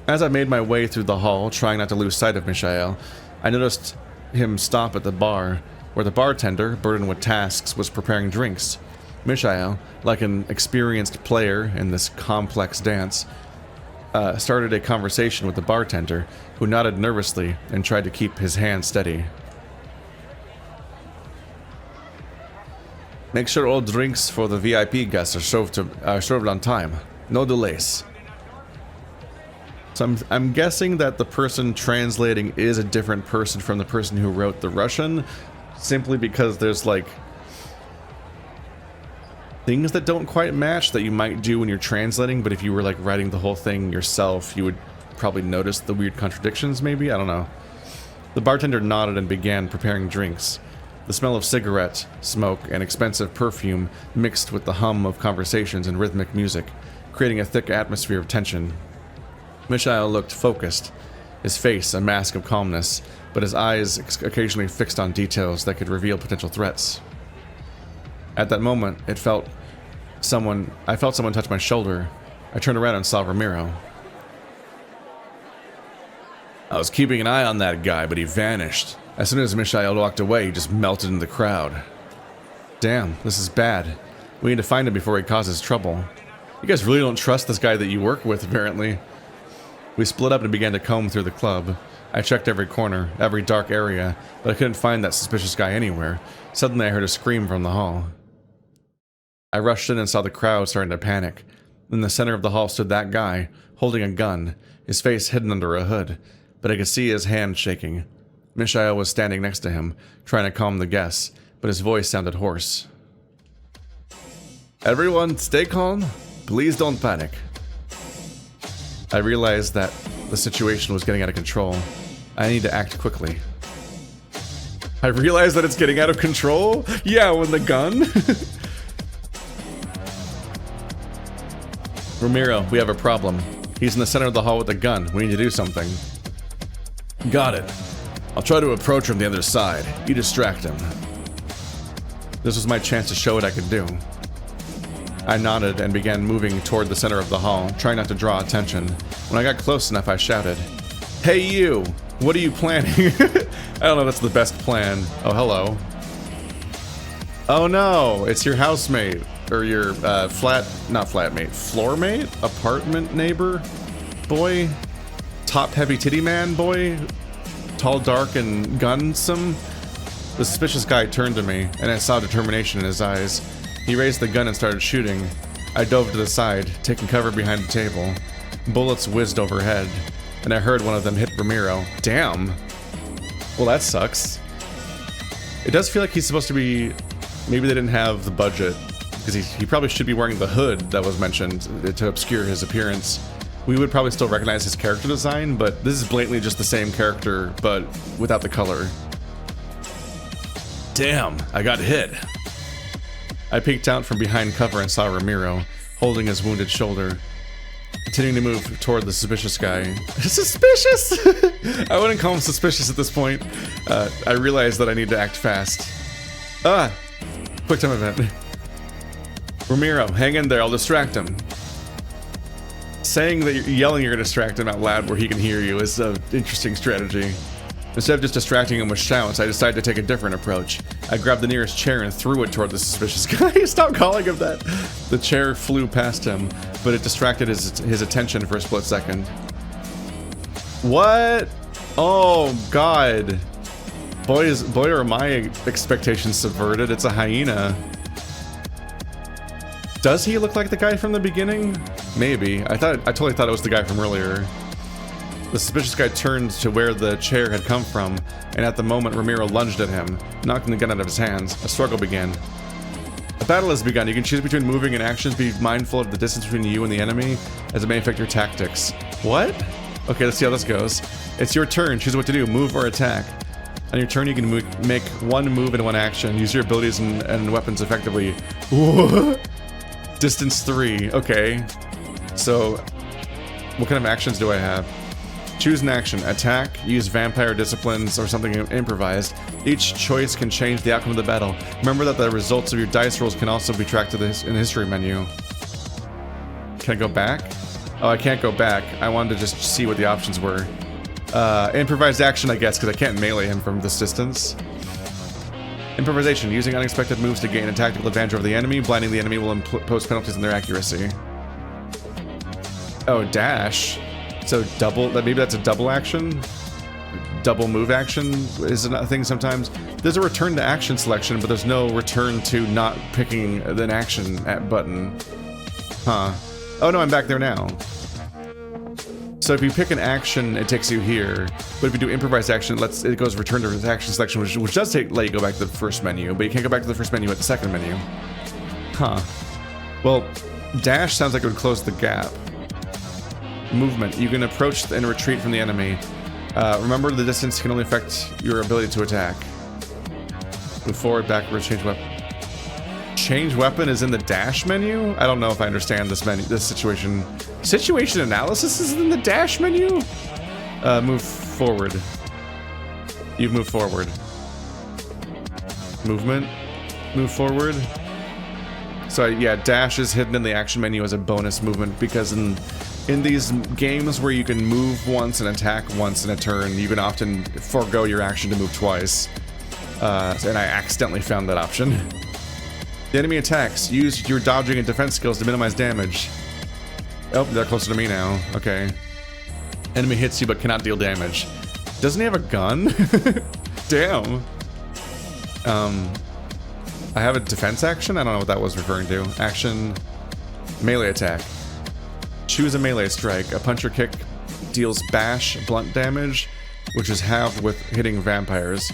As I made my way through the hall, trying not to lose sight of Michael, I noticed him stop at the bar, where the bartender, burdened with tasks, was preparing drinks. Michael, like an experienced player in this complex dance, started a conversation with the bartender, who nodded nervously and tried to keep his hand steady. Make sure all drinks for the VIP guests are served on time. No delays. So I'm guessing that the person translating is a different person from the person who wrote the Russian, simply because there's like things that don't quite match that you might do when you're translating, but if you were like writing the whole thing yourself, you would probably notice the weird contradictions maybe? I don't know. The bartender nodded and began preparing drinks. The smell of cigarette, smoke, and expensive perfume mixed with the hum of conversations and rhythmic music, creating a thick atmosphere of tension. Michael looked focused, his face a mask of calmness, but his eyes occasionally fixed on details that could reveal potential threats. At that moment, I felt someone touch my shoulder. I turned around and saw Ramiro. I was keeping an eye on that guy, but he vanished. As soon as Michael walked away, he just melted into the crowd. Damn, this is bad. We need to find him before he causes trouble. You guys really don't trust this guy that you work with, apparently. We split up and began to comb through the club. I checked every corner, every dark area, but I couldn't find that suspicious guy anywhere. Suddenly I heard a scream from the hall. I rushed in and saw the crowd starting to panic. In the center of the hall stood that guy, holding a gun, his face hidden under a hood, but I could see his hand shaking. Michael was standing next to him, trying to calm the guests, but his voice sounded hoarse. Everyone, stay calm. Please don't panic. I realized that the situation was getting out of control. I need to act quickly. I realized that it's getting out of control? Yeah, with the gun? Ramiro, we have a problem. He's in the center of the hall with a gun. We need to do something. Got it. I'll try to approach from the other side. You distract him. This was my chance to show what I could do. I nodded and began moving toward the center of the hall, trying not to draw attention. When I got close enough, I shouted, "Hey you! What are you planning?" I don't know if that's the best plan. Oh, hello. Oh no! It's your housemate. Or your, not flatmate, floormate? Apartment neighbor? Boy? Top-heavy titty man boy? Tall, dark, and gunsome? The suspicious guy turned to me, and I saw determination in his eyes. He raised the gun and started shooting. I dove to the side, taking cover behind the table. Bullets whizzed overhead, and I heard one of them hit Ramiro. Damn. Well, that sucks. It does feel like he's supposed to be... Maybe they didn't have the budget, because he probably should be wearing the hood that was mentioned to obscure his appearance. We would probably still recognize his character design, but this is blatantly just the same character, but without the color. Damn, I got hit. I peeked out from behind cover and saw Ramiro, holding his wounded shoulder, continuing to move toward the suspicious guy. Suspicious? I wouldn't call him suspicious at this point. I realized that I need to act fast. Quick time event. Ramiro, hang in there, I'll distract him. Saying that you're yelling you're gonna distract him out loud where he can hear you is an interesting strategy. Instead of just distracting him with shouts, I decided to take a different approach. I grabbed the nearest chair and threw it toward the suspicious guy. Stop calling him that! The chair flew past him, but it distracted his attention for a split second. What? Oh, God. Boy, are my expectations subverted. It's a hyena. Does he look like the guy from the beginning? Maybe. I totally thought it was the guy from earlier. The suspicious guy turned to where the chair had come from, and at the moment Ramiro lunged at him, knocking the gun out of his hands. A struggle began. A battle has begun. You can choose between moving and actions. Be mindful of the distance between you and the enemy, as it may affect your tactics. What? Okay, let's see how this goes. It's your turn. Choose what to do, move or attack. On your turn, you can make one move and one action. Use your abilities and weapons effectively. What? Distance 3. Okay. So, what kind of actions do I have? Choose an action. Attack, use vampire disciplines, or something improvised. Each choice can change the outcome of the battle. Remember that the results of your dice rolls can also be tracked in the history menu. Can I go back? Oh, I can't go back. I wanted to just see what the options were. Improvised action, I guess, because I can't melee him from this distance. Improvisation. Using unexpected moves to gain a tactical advantage over the enemy. Blinding the enemy will impose penalties on their accuracy. Oh, dash. So double, maybe that's a double action? Double move action is a thing sometimes. There's a return to action selection, but there's no return to not picking an action button. Huh. Oh no, I'm back there now. So if you pick an action, it takes you here. But if you do improvised action, it goes return to action selection, which does let you go back to the first menu, but you can't go back to the first menu at the second menu. Huh. Well, dash sounds like it would close the gap. Movement. You can approach and retreat from the enemy. Remember, the distance can only affect your ability to attack. Move forward, backwards, change weapon. Change weapon is in the dash menu? I don't know if I understand this situation. Situation analysis is in the dash menu? Move forward. You've moved forward. Movement. Move forward. So yeah, dash is hidden in the action menu as a bonus movement because in these games where you can move once and attack once in a turn, you can often forego your action to move twice. And I accidentally found that option. The enemy attacks. Use your dodging and defense skills to minimize damage. Oh, they're closer to me now. Okay. Enemy hits you but cannot deal damage. Doesn't he have a gun? Damn. I have a defense action? I don't know what that was referring to. Action. Melee attack. Choose a melee strike. A punch or kick deals bash, blunt damage, which is halved with hitting vampires.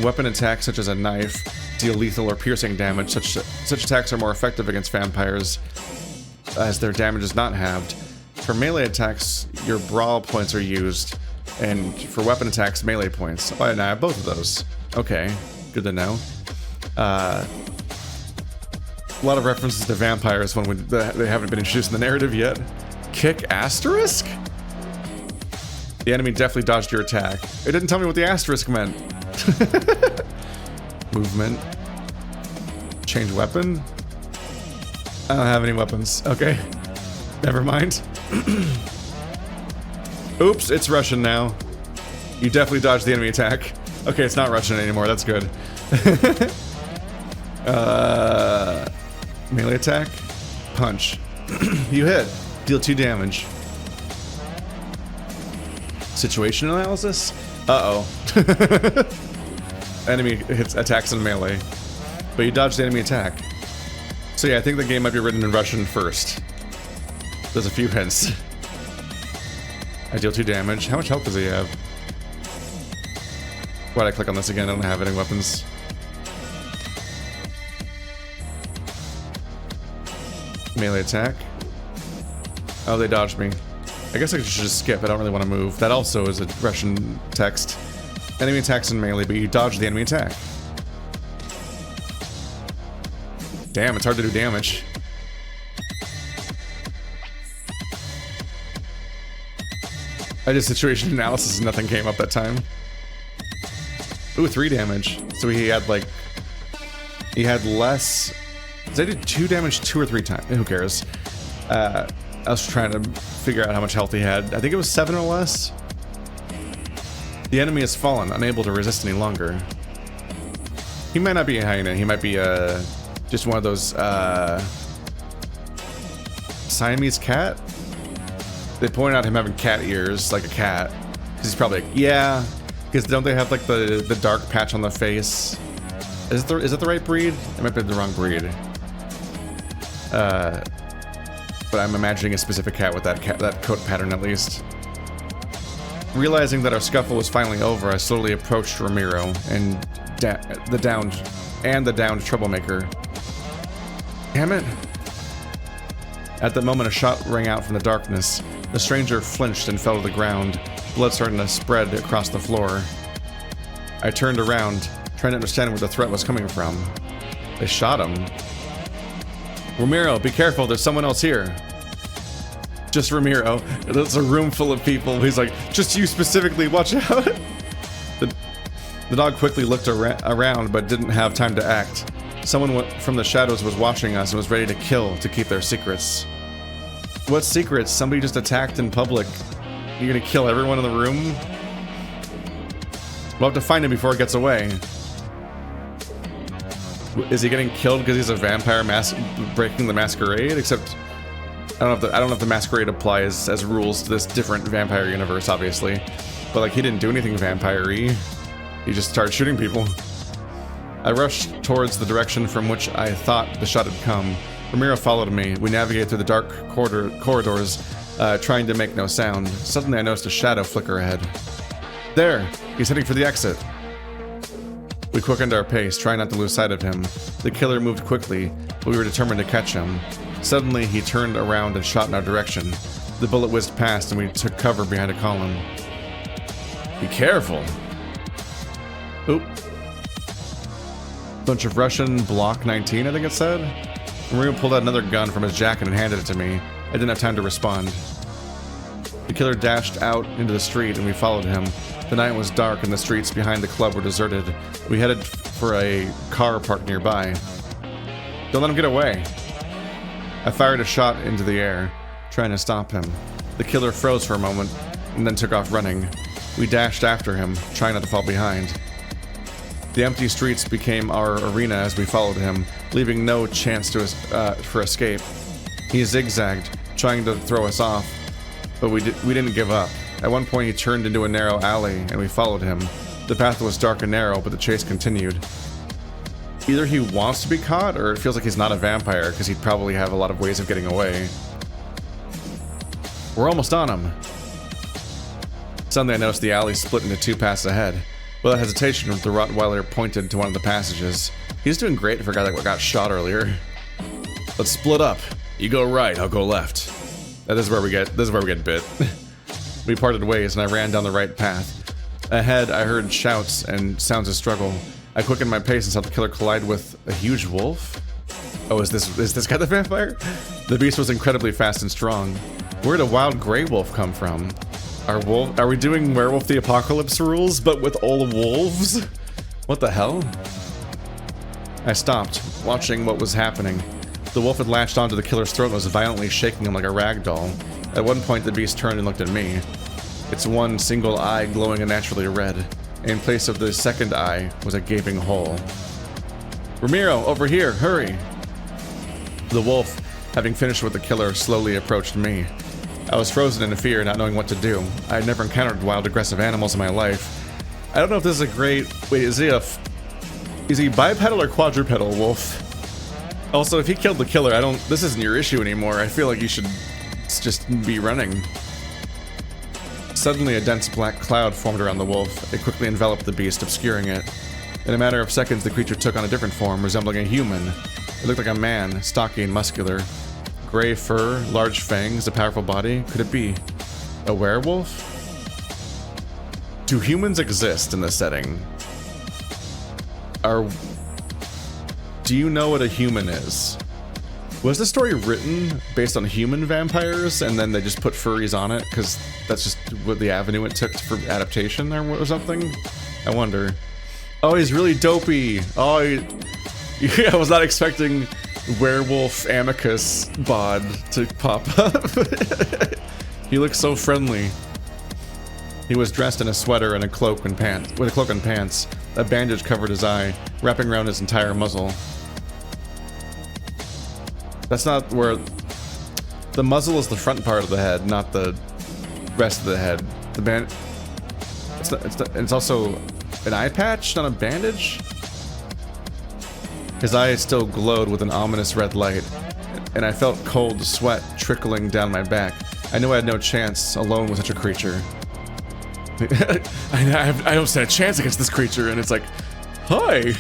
Weapon attacks such as a knife deal lethal or piercing damage. Such attacks are more effective against vampires as their damage is not halved. For melee attacks, your brawl points are used, and for weapon attacks, melee points. Oh, and I have both of those. Okay, good to know. A lot of references to vampires when they haven't been introduced in the narrative yet. Kick asterisk? The enemy definitely dodged your attack. It didn't tell me what the asterisk meant. Movement. Change weapon? I don't have any weapons. Okay. Never mind. Oops, it's Russian now. You definitely dodged the enemy attack. Okay, it's not Russian anymore. That's good. Melee attack. Punch. You hit. Deal 2 damage. Situation analysis? Uh-oh. Enemy attacks in melee. But you dodged the enemy attack. So yeah, I think the game might be written in Russian first. There's a few hints. I deal 2 damage. How much health does he have? Why'd I click on this again? I don't have any weapons. Melee attack. Oh, they dodged me. I guess I should just skip. I don't really want to move. That also is a Russian text. Enemy attacks in melee, but you dodge the enemy attack. Damn, it's hard to do damage. I did situation analysis and nothing came up that time. Ooh, 3 damage. So he had like... He had less... I did 2 damage 2 or 3 times. Who cares? I was trying to figure out how much health he had. I think it was 7 or less. The enemy has fallen, unable to resist any longer. He might not be a hyena. He might be just one of those Siamese cat. They point out him having cat ears, like a cat. He's probably like, yeah. Because don't they have like the dark patch on the face? Is it the right breed? It might be the wrong breed. But I'm imagining a specific cat with that coat pattern at least. Realizing that our scuffle was finally over, I slowly approached Ramiro and the downed troublemaker. Damn it! At that moment, a shot rang out from the darkness. The stranger flinched and fell to the ground, blood starting to spread across the floor. I turned around, trying to understand where the threat was coming from. They shot him. Ramiro, be careful, there's someone else here. Just Ramiro. It's a room full of people. He's like, just you specifically, watch out. The dog quickly looked around, but didn't have time to act. Someone from the shadows was watching us and was ready to kill to keep their secrets. What secrets? Somebody just attacked in public. You're gonna kill everyone in the room? We'll have to find him before it gets away. Is he getting killed because he's a vampire breaking the Masquerade? Except, I don't know if the Masquerade applies as rules to this different vampire universe, obviously. But like, he didn't do anything vampire-y. He just started shooting people. I rushed towards the direction from which I thought the shot had come. Ramiro followed me. We navigated through the dark corridors, trying to make no sound. Suddenly I noticed a shadow flicker ahead. There! He's heading for the exit. We quickened our pace, trying not to lose sight of him. The killer moved quickly, but we were determined to catch him. Suddenly, he turned around and shot in our direction. The bullet whizzed past, and we took cover behind a column. Be careful! Oop. Bunch of Russian Block 19, I think it said? Mario pulled out another gun from his jacket and handed it to me. I didn't have time to respond. The killer dashed out into the street, and we followed him. The night was dark, and the streets behind the club were deserted. We headed for a car parked nearby. Don't let him get away. I fired a shot into the air, trying to stop him. The killer froze for a moment, and then took off running. We dashed after him, trying not to fall behind. The empty streets became our arena as we followed him, leaving no chance for escape. He zigzagged, trying to throw us off, but we didn't give up. At one point he turned into a narrow alley, and we followed him. The path was dark and narrow, but the chase continued. Either he wants to be caught, or it feels like he's not a vampire, because he'd probably have a lot of ways of getting away. We're almost on him. Suddenly I noticed the alley split into 2 paths ahead. Without hesitation, the Rottweiler pointed to one of the passages. He's doing great for a guy that got shot earlier. Let's split up. You go right, I'll go left. This is where we get bit. We parted ways, and I ran down the right path. Ahead, I heard shouts and sounds of struggle. I quickened my pace and saw the killer collide with a huge wolf. Oh, is this guy the vampire? The beast was incredibly fast and strong. Where did a wild gray wolf come from? Are we doing Werewolf the Apocalypse rules, but with all wolves? What the hell? I stopped, watching what was happening. The wolf had latched onto the killer's throat and was violently shaking him like a rag doll. At one point, the beast turned and looked at me. Its one single eye glowing unnaturally red. In place of the second eye was a gaping hole. Ramiro, over here, hurry! The wolf, having finished with the killer, slowly approached me. I was frozen in fear, not knowing what to do. I had never encountered wild, aggressive animals in my life. I don't know if this is a great... Wait, is he bipedal or quadrupedal wolf? Also, if he killed the killer, this isn't your issue anymore. I feel like you should just be running. Suddenly, a dense black cloud formed around the wolf. It quickly enveloped the beast, obscuring it. In a matter of seconds, the creature took on a different form, resembling a human. It looked like a man, stocky and muscular. Gray fur, large fangs, a powerful body. Could it be a werewolf? Do humans exist in this setting? Do you know what a human is? Was the story written based on human vampires and then they just put furries on it because that's just what the avenue it took for adaptation or something? I wonder. Oh, he's really dopey. Oh, I was not expecting werewolf amicus bod to pop up. He looks so friendly. He was dressed in a sweater and a cloak and pants. With a cloak and pants, a bandage covered his eye, wrapping around his entire muzzle. That's not where... The muzzle is the front part of the head, not the rest of the head. The band... It's also an eye patch, not a bandage? His eyes still glowed with an ominous red light, and I felt cold sweat trickling down my back. I knew I had no chance alone with such a creature. I don't stand a chance against this creature, and it's like, hi!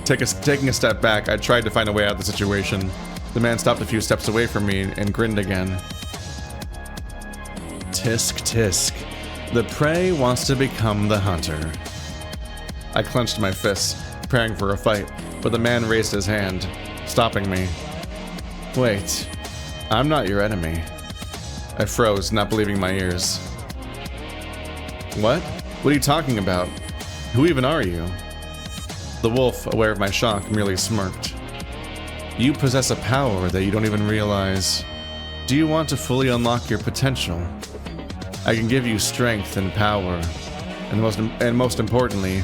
Taking a step back, I tried to find a way out of the situation. The man stopped a few steps away from me and grinned again. Tisk tisk. The prey wants to become the hunter. I clenched my fists, preparing for a fight, but the man raised his hand, stopping me. Wait, I'm not your enemy. I froze, not believing my ears. What? What are you talking about? Who even are you? The wolf, aware of my shock, merely smirked. You possess a power that you don't even realize. Do you want to fully unlock your potential? I can give you strength and power, and most importantly,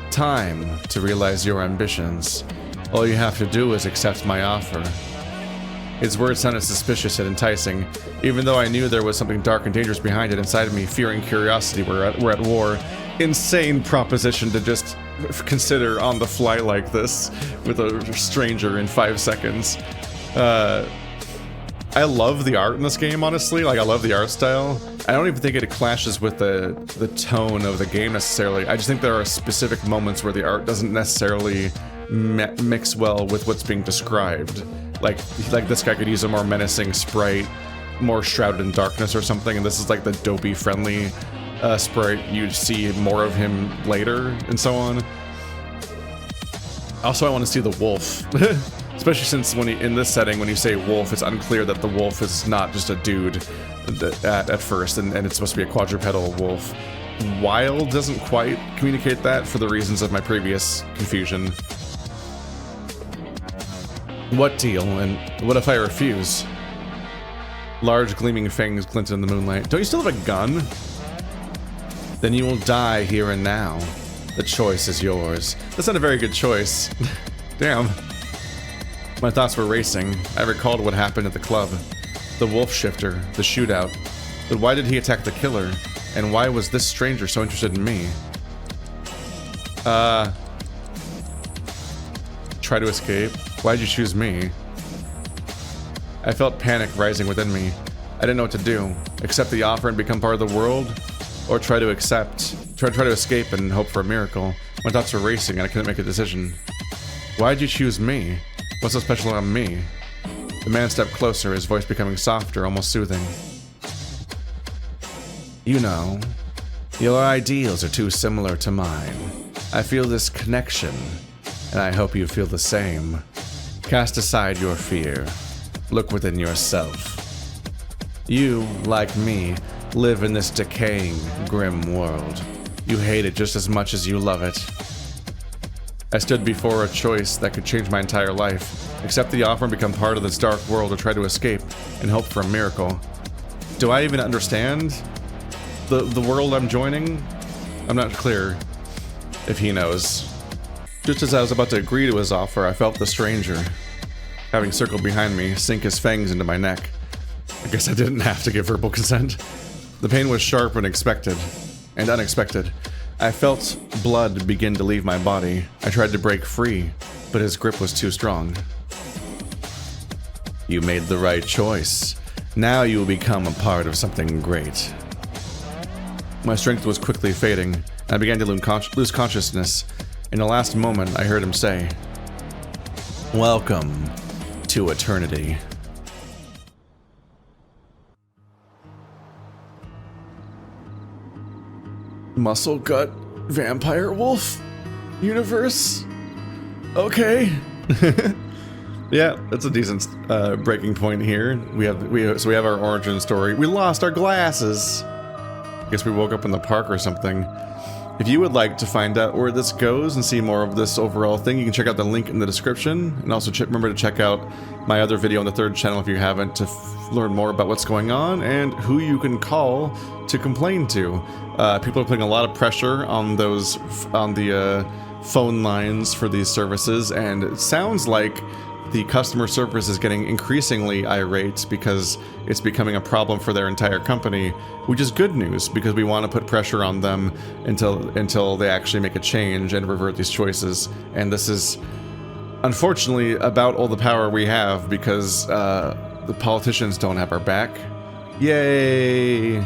time to realize your ambitions. All you have to do is accept my offer. His words sounded suspicious and enticing, even though I knew there was something dark and dangerous behind it. Inside of me, fear and curiosity were at war. Insane proposition to just consider on the fly like this with a stranger in 5 seconds. I love the art in this game, honestly. Like, I love the art style. I don't even think it clashes with the tone of the game necessarily. I just think there are specific moments where the art doesn't necessarily mix well with what's being described. Like this guy could use a more menacing sprite, more shrouded in darkness or something, and this is like the dopey, friendly sprite. You'd see more of him later, and so on. Also, I want to see the wolf. Especially since in this setting, when you say wolf, it's unclear that the wolf is not just a dude at first, and it's supposed to be a quadrupedal wolf. Wild doesn't quite communicate that for the reasons of my previous confusion. What deal, and what if I refuse? Large gleaming fangs glinted in the moonlight. Don't you still have a gun? Then you will die here and now. The choice is yours. That's not a very good choice. Damn. My thoughts were racing. I recalled what happened at the club. The wolf shifter, the shootout. But why did he attack the killer? And why was this stranger so interested in me? Try to escape? Why'd you choose me? I felt panic rising within me. I didn't know what to do. Accept the offer and become part of the world? Or try to escape and hope for a miracle? My thoughts were racing and I couldn't make a decision. Why'd you choose me? What's so special about me? The man stepped closer, his voice becoming softer, almost soothing. You know, your ideals are too similar to mine. I feel this connection, and I hope you feel the same. Cast aside your fear. Look within yourself. You, like me, live in this decaying, grim world. You hate it just as much as you love it. I stood before a choice that could change my entire life. Accept the offer and become part of this dark world, or try to escape and hope for a miracle. Do I even understand the world I'm joining? I'm not clear if he knows. Just as I was about to agree to his offer, I felt the stranger, having circled behind me, sink his fangs into my neck. I guess I didn't have to give verbal consent. The pain was sharp and unexpected. I felt blood begin to leave my body. I tried to break free, but his grip was too strong. You made the right choice. Now you will become a part of something great. My strength was quickly fading. I began to lose consciousness. In the last moment, I heard him say, "Welcome to eternity." Muscle gut vampire wolf universe? Okay. Yeah, that's a decent breaking point here. We have our origin story. We lost our glasses. Guess we woke up in the park or something. If you would like to find out where this goes and see more of this overall thing, you can check out the link in the description. And also remember to check out my other video on the third channel if you haven't, to learn more about what's going on and who you can call to complain to. People are putting a lot of pressure on the phone lines for these services, and it sounds like the customer service is getting increasingly irate because it's becoming a problem for their entire company, which is good news because we want to put pressure on them until they actually make a change and revert these choices. And this is unfortunately about all the power we have because the politicians don't have our back. Yay!